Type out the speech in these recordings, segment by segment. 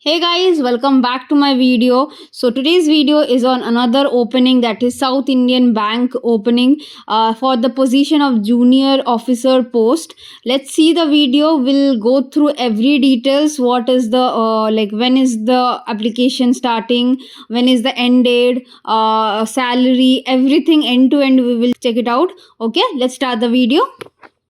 Hey guys, welcome back to my video. So today's video is on another opening, that is South Indian Bank opening for the position of junior officer post. Let's see the video. We'll go through every details. What is the when is the application starting, when is the end date, salary, everything end to end. We will check it out. Okay, let's start the video.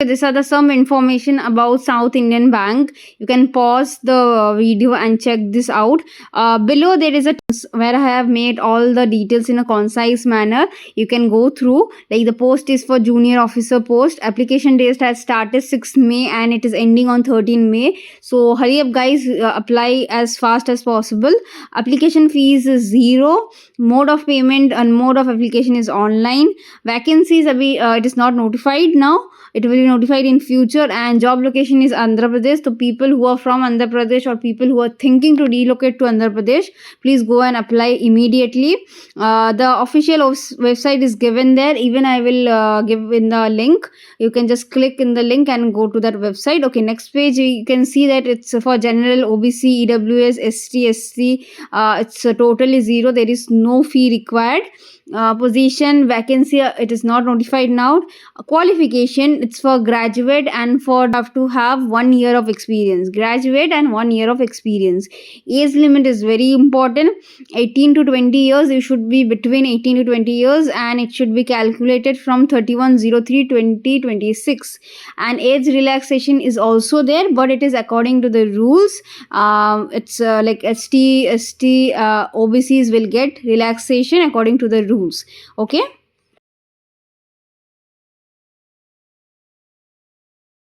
These are the some information about South Indian Bank. You can pause the video and check this out. Below there is a where I have made all the details in a concise manner. You can go through. Like the post is for junior officer post. Application date has started 6th May and it is ending on 13 May. So hurry up guys, apply as fast as possible. Application fees is 0. Mode of payment and mode of application is online. Vacancies it is not notified now. It will be notified in future, and job location is Andhra Pradesh. So people who are from Andhra Pradesh or people who are thinking to relocate to Andhra Pradesh, please go and apply immediately. The official website is given there. Even I will give in the link. You can just click in the link and go to that website. Okay, next page you can see that it's for general, OBC, EWS, ST, SC. It's totally 0. There is no fee required. Position vacancy, it is not notified now. Qualification, it's for graduate and for have to have 1 year of experience. Graduate and 1 year of experience. Age limit is very important. 18 to 20 years. You should be between 18 to 20 years, and it should be calculated from 31/03/2026. And age relaxation is also there, but it is according to the rules. It's like ST, OBCs will get relaxation according to the rules. Okay.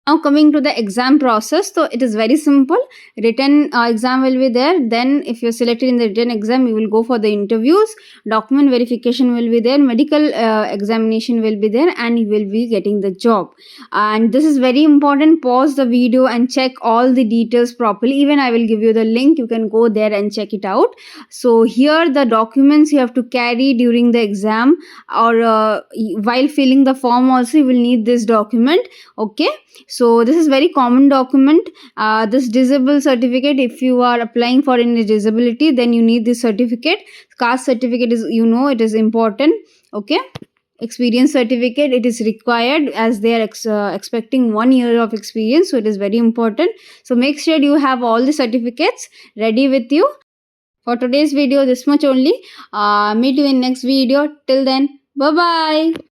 Now coming to the exam process, so it is very simple. Written exam will be there. Then if you're selected in the written exam, you will go for the interviews. Document verification will be there. Medical examination will be there, and you will be getting the job. And this is very important. Pause the video and check all the details properly. Even I will give you the link. You can go there and check it out. So here the documents you have to carry during the exam, or while filling the form also you will need this document. Okay. So this is very common document. This disable certificate, if you are applying for any disability, then you need this certificate. Caste certificate is, it is important. Okay. Experience certificate, it is required as they are expecting 1 year of experience, so it is very important. So make sure you have all the certificates ready with you. For today's video, this much only. Meet you in next video. Till then, bye bye.